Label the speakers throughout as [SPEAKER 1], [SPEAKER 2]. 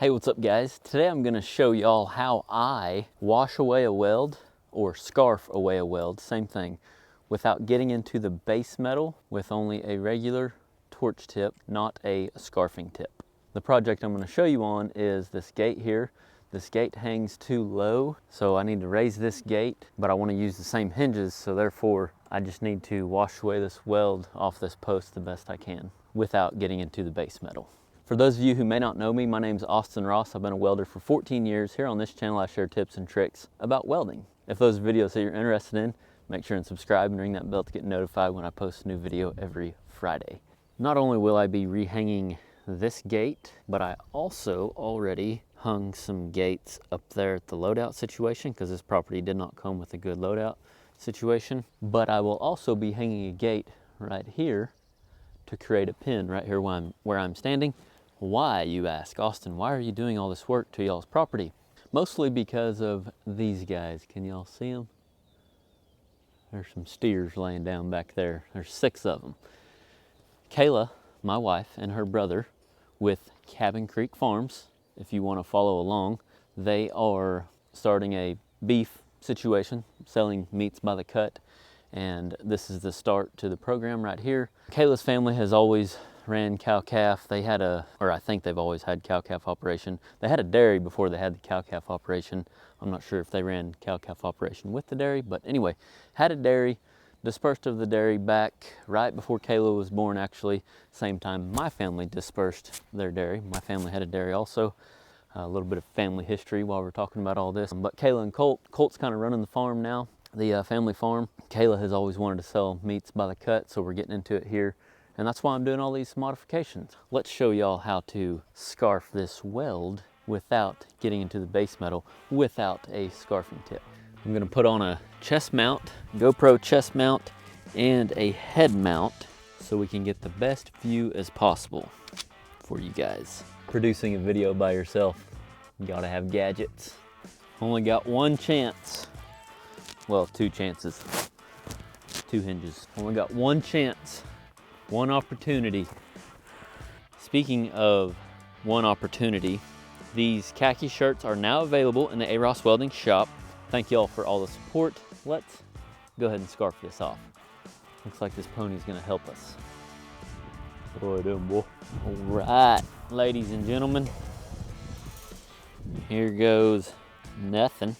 [SPEAKER 1] Hey, what's up guys? Today I'm gonna show y'all how I wash away a weld or scarf away a weld, same thing, without getting into the base metal with only a regular torch tip, not a scarfing tip. The project I'm gonna show you on is this gate here. This gate hangs too low, so I need to raise this gate, but I wanna use the same hinges, so therefore I just need to wash away this weld off this post the best I can without getting into the base metal. For those of you who may not know me, my name is Austin Ross. I've been a welder for 14 years. Here on this channel, I share tips and tricks about welding. If those are videos that you're interested in, make sure and subscribe and ring that bell to get notified when I post a new video every Friday. Not only will I be rehanging this gate, but I also already hung some gates up there at the loadout situation because this property did not come with a good loadout situation. But I will also be hanging a gate right here to create a pin right here where I'm standing. Why, you ask? Austin, why are you doing all this work to y'all's property? Mostly because of these guys. Can y'all see them? There's some steers laying down back there. There's 6 of them. Kayla, my wife, and her brother with Cabin Creek Farms, if you want to follow along, they are starting a beef situation, selling meats by the cut, and this is the start to the program right here. Kayla's family has always ran cow-calf. They had I think they've always had cow-calf operation. They had a dairy before they had the cow-calf operation. I'm not sure if they ran cow-calf operation with the dairy, but anyway, had a dairy, dispersed of the dairy back right before Kayla was born, actually. Same time my family dispersed their dairy. My family had a dairy also. A little bit of family history while we're talking about all this. But Kayla and Colt's kind of running the farm now, the family farm. Kayla has always wanted to sell meats by the cut, so we're getting into it here. And that's why I'm doing all these modifications. Let's show y'all how to scarf this weld without getting into the base metal without a scarfing tip. I'm gonna put on a chest mount, GoPro chest mount, and a head mount so we can get the best view as possible for you guys. Producing a video by yourself, you gotta have gadgets. Only got one chance. Well, 2 chances, 2 hinges. Only got one chance, one opportunity. Speaking of one opportunity, these khaki shirts are now available in the AROSS Welding shop. Thank y'all for all the support. Let's go ahead and scarf this off. Looks like this pony's gonna help us. Boy, damn boy. All right, ladies and gentlemen, here goes nothing.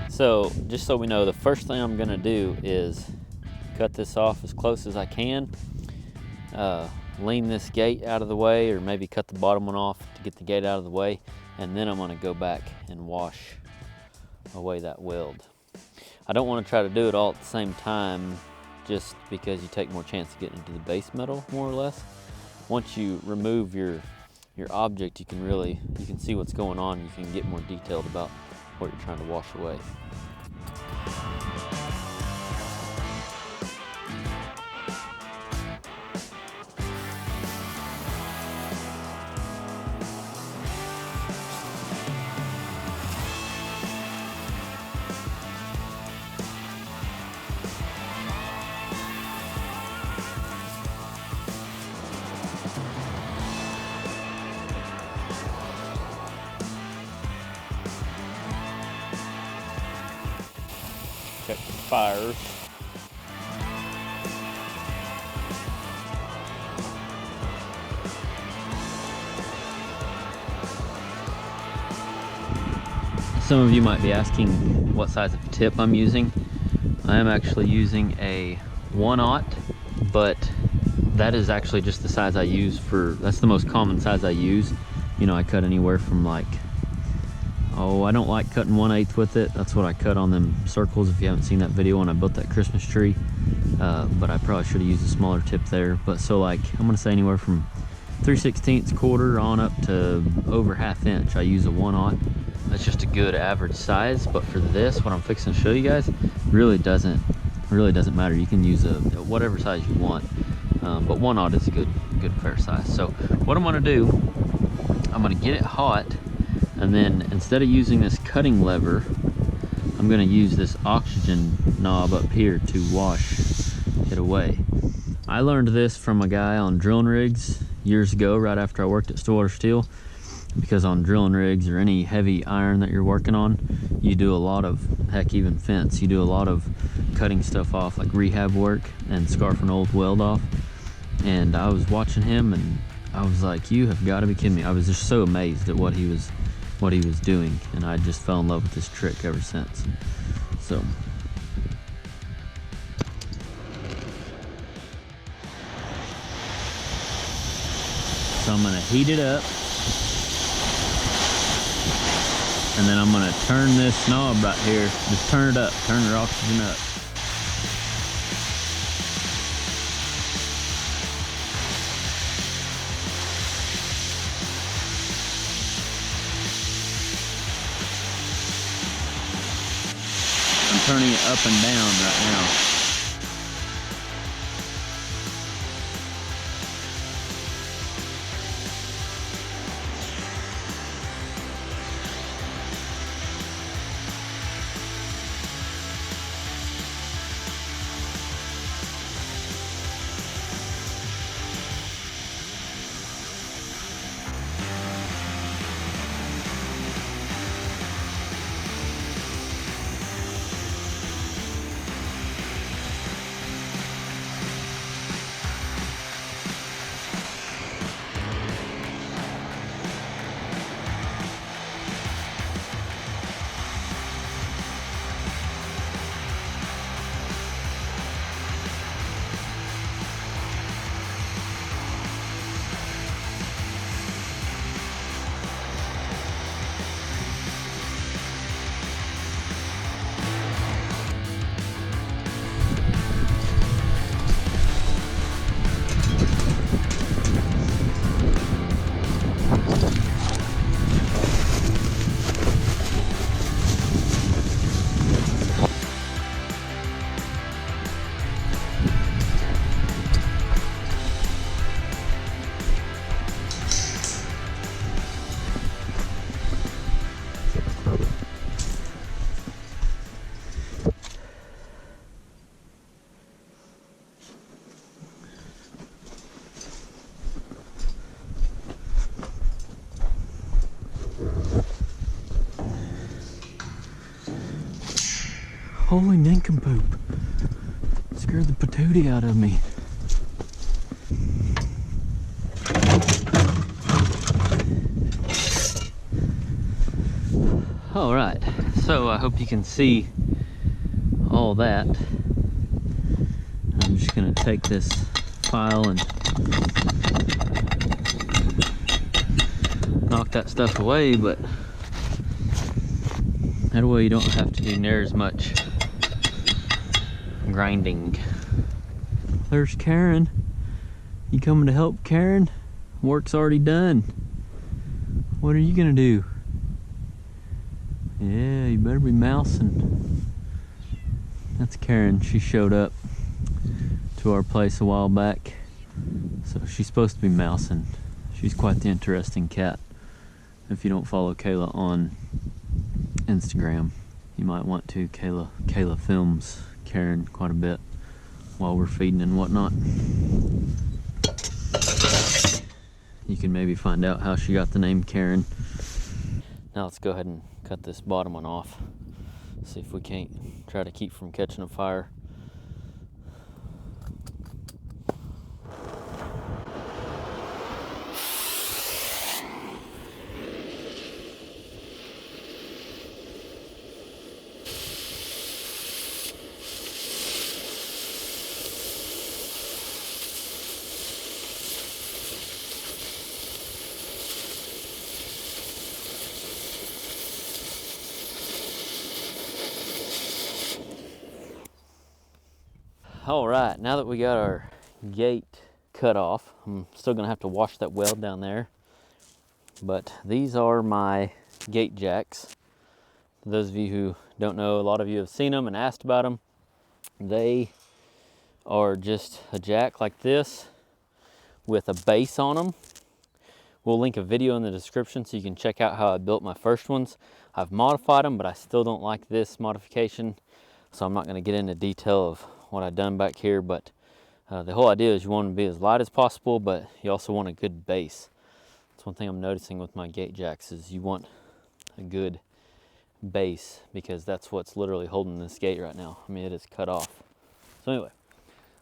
[SPEAKER 1] So just so we know, the first thing I'm gonna do is cut this off as close as I can, lean this gate out of the way, or maybe cut the bottom one off to get the gate out of the way, and then I'm gonna go back and wash away that weld. I don't wanna try to do it all at the same time just because you take more chance of getting into the base metal, more or less. Once you remove your object, you can see what's going on. You can get more detailed about what you're trying to wash away. Check the fires. Some of you might be asking what size of tip I'm using. I am actually using a 1/0, but that is actually just the size I use that's the most common size I use. You know, I cut anywhere from like, I don't like cutting 1/8 with it. That's what I cut on them circles. If you haven't seen that video when I built that Christmas tree, but I probably should have used a smaller tip there. But so like, I'm gonna say anywhere from 3/16 quarter on up to over 1/2 inch. I use a 1/0. That's just a good average size, but for this, what I'm fixing to show you guys, really doesn't matter. You can use a whatever size you want. but 1/0 is a good fair size. So what I'm gonna do, I'm gonna get it hot, and then instead of using this cutting lever, I'm gonna use this oxygen knob up here to wash it away. I learned this from a guy on drilling rigs years ago, right after I worked at Stillwater Steel, because on drilling rigs or any heavy iron that you're working on, you do a lot of, heck, even fence, you do a lot of cutting stuff off, like rehab work and scarfing old weld off. And I was watching him and I was like, you have got to be kidding me. I was just so amazed at what he was doing, and I just fell in love with this trick ever since. So I'm gonna heat it up, and then I'm gonna turn this knob right here, just turn it up, turn the oxygen up. I'm turning it up and down right now. Holy nincompoop. Scared the patootie out of me. All right, so I hope you can see all that. I'm just gonna take this file and knock that stuff away, but that way you don't have to do near as much grinding. There's Karen. You coming to help, Karen? Work's already done. What are you gonna do? Yeah, you better be mousing. That's Karen. She showed up to our place a while back, so she's supposed to be mousing. She's quite the interesting cat. If you don't follow Kayla on Instagram, you might want to. Kayla films Karen quite a bit while we're feeding and whatnot. You can maybe find out how she got the name Karen. Now let's go ahead and cut this bottom one off. See if we can't try to keep from catching a fire. All right, now that we got our gate cut off, I'm still gonna have to wash that weld down there, but these are my gate jacks. For those of you who don't know, a lot of you have seen them and asked about them. They are just a jack like this with a base on them. We'll link a video in the description so you can check out how I built my first ones. I've modified them, but I still don't like this modification, so I'm not going to get into detail of what I've done back here. But the whole idea is you want them to be as light as possible, but you also want a good base. That's one thing I'm noticing with my gate jacks is you want a good base, because that's what's literally holding this gate right now. I mean, it is cut off. So anyway,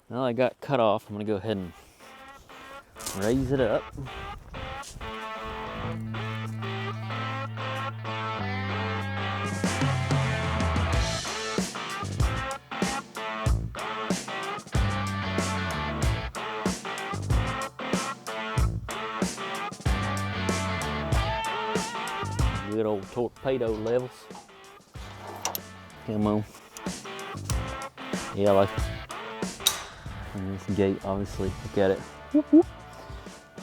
[SPEAKER 1] now that I got cut off, I'm going to go ahead and raise it up. Good old torpedo levels. Come on. Yellow. And this gate, obviously, look at it. Whoop, whoop.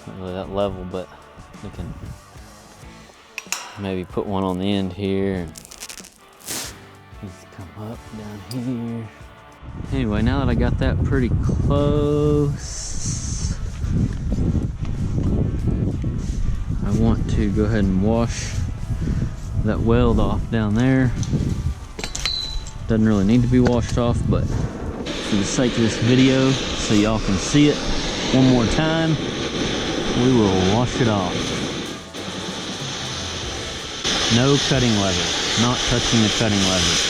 [SPEAKER 1] Not really that level, but we can maybe put one on the end here and just come up down here. Anyway, now that I got that pretty close, I want to go ahead and wash that weld off down there. Doesn't really need to be washed off, but for the sake of this video, so y'all can see it one more time, we will wash it off. No cutting lever, not touching the cutting lever.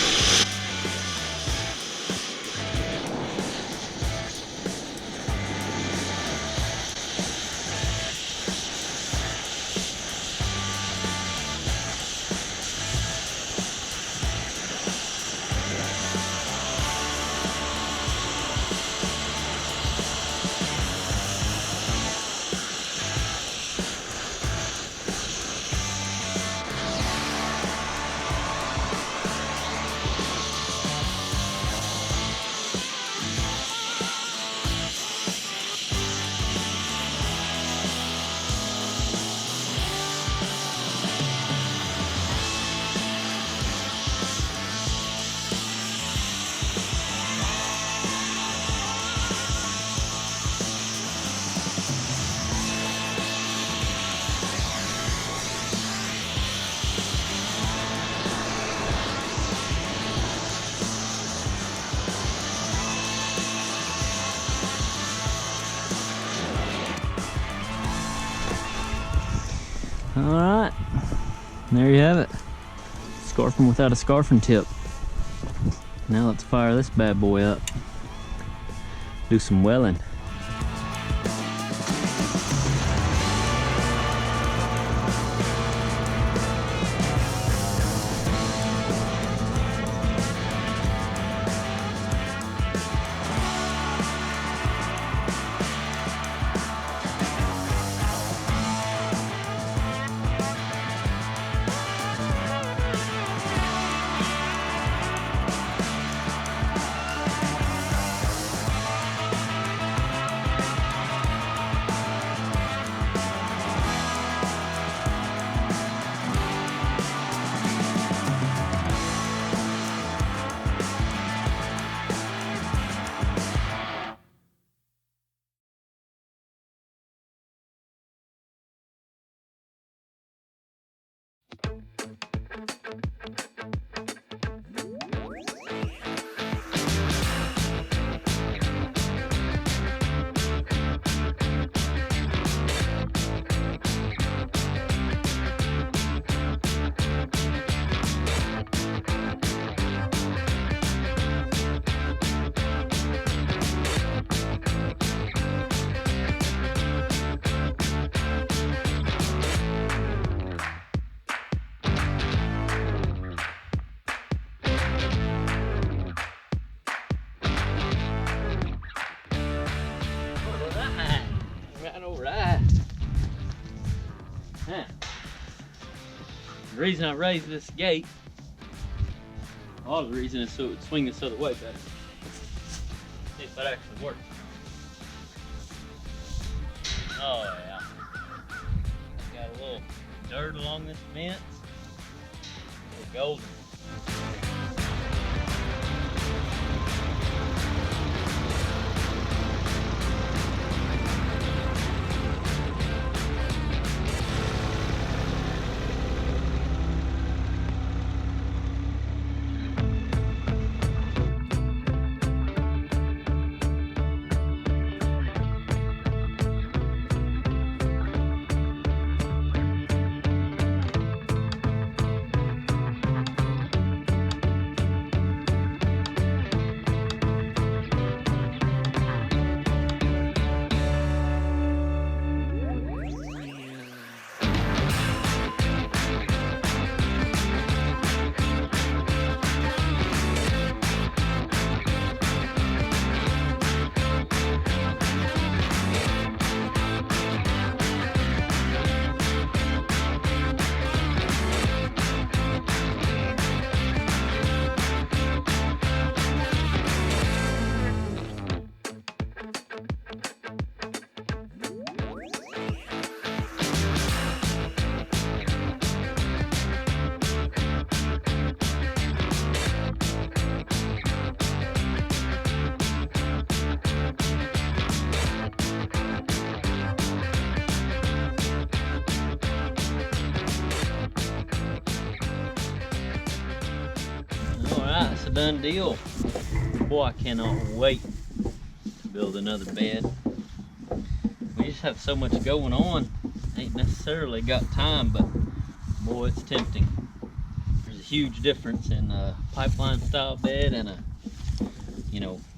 [SPEAKER 1] All right, there you have it. Scarfing without a scarfing tip. Now let's fire this bad boy up. Do some welding. The reason I raised this gate, all the reason is so it would swing this other way better. See if that actually works. Oh yeah. Got a little dirt along this fence. It's golden. a done deal. Boy, I cannot wait to build another bed. We just have so much going on. Ain't necessarily got time, but boy, it's tempting. There's a huge difference in a pipeline style bed and a,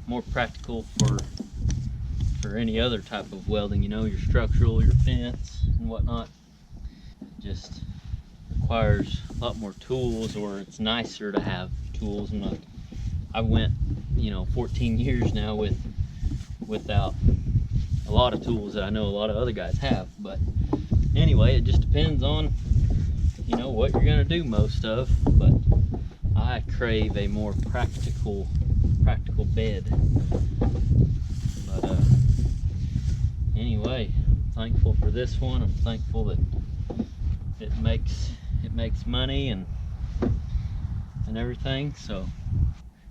[SPEAKER 1] more practical for any other type of welding, your structural, your fence and whatnot. It just requires a lot more tools, or it's nicer to have tools. And I went 14 years now without a lot of tools that I know a lot of other guys have. But anyway, it just depends on what you're gonna do most of, but I crave a more practical bed. But anyway, I'm thankful for this one. I'm thankful that it makes money and everything. So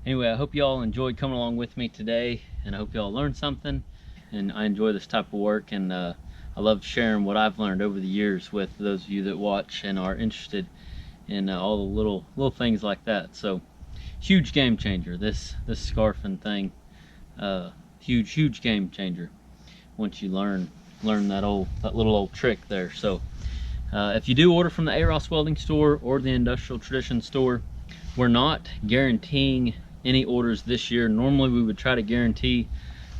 [SPEAKER 1] anyway, I hope y'all enjoyed coming along with me today, and I hope y'all learned something. And I enjoy this type of work, and I love sharing what I've learned over the years with those of you that watch and are interested in all the little things like that. So huge game changer, this scarfing thing. Huge game changer once you learn that little old trick there. So if you do order from the AROSS Welding store or the Industrial Tradition store, we're not guaranteeing any orders this year. Normally we would try to guarantee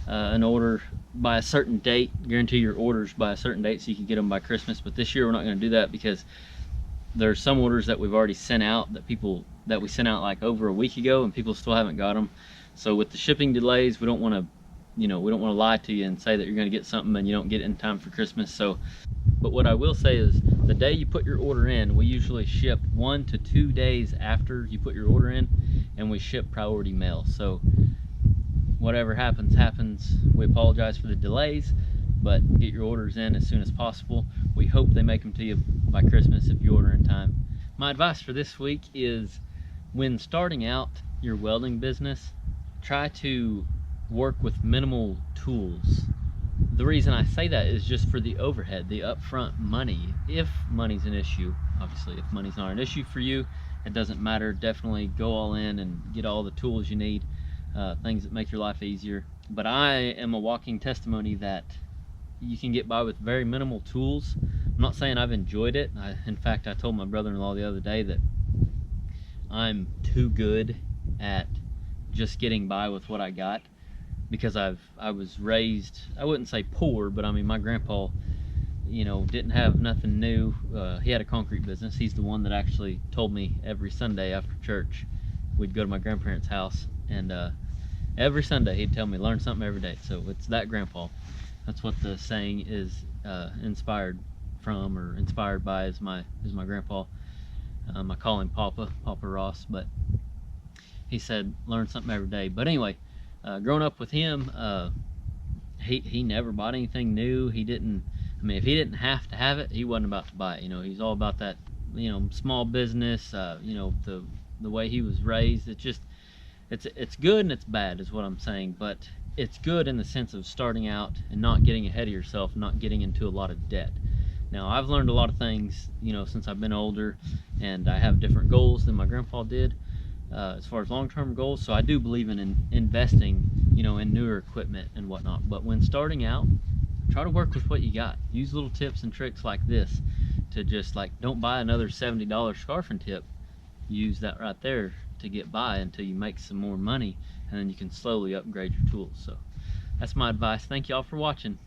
[SPEAKER 1] an order by a certain date, guarantee your orders by a certain date so you can get them by Christmas. But this year we're not going to do that, because there's some orders that we've already sent out that we sent out like over a week ago, and people still haven't got them. So with the shipping delays, we don't want to lie to you and say that you're going to get something and you don't get it in time for Christmas. So, but what I will say is, the day you put your order in, we usually ship 1 to 2 days after you put your order in, and we ship priority mail. So whatever happens. We apologize for the delays, but get your orders in as soon as possible. We hope they make them to you by Christmas if you order in time. My advice for this week is, when starting out your welding business, try to work with minimal tools. The reason I say that is just for the overhead, the upfront money. If money's an issue, obviously, if money's not an issue for you, it doesn't matter. Definitely go all in and get all the tools you need. Things that make your life easier. But I am a walking testimony that you can get by with very minimal tools. I'm not saying I've enjoyed it. In fact, I told my brother-in-law the other day that I'm too good at just getting by with what I got, because I was raised, I wouldn't say poor, but I mean, my grandpa, didn't have nothing new. He had a concrete business. He's the one that actually told me every Sunday after church we'd go to my grandparents' house, and every Sunday he'd tell me, learn something every day. So it's that grandpa. That's what the saying is inspired from, or inspired by, is my grandpa. I call him Papa Ross, but he said learn something every day. But anyway, growing up with him, he never bought anything new. He didn't, if he didn't have to have it, he wasn't about to buy it. He's all about that, small business, the way he was raised. It's good and it's bad is what I'm saying. But it's good in the sense of starting out and not getting ahead of yourself, not getting into a lot of debt. Now, I've learned a lot of things, since I've been older, and I have different goals than my grandpa did, as far as long-term goals. So I do believe in investing, in newer equipment and whatnot. But when starting out, try to work with what you got. Use little tips and tricks like this to just, don't buy another $70 scarfing tip. Use that right there to get by until you make some more money, and then you can slowly upgrade your tools. So that's my advice. Thank y'all for watching,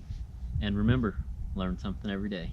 [SPEAKER 1] and remember, learn something every day.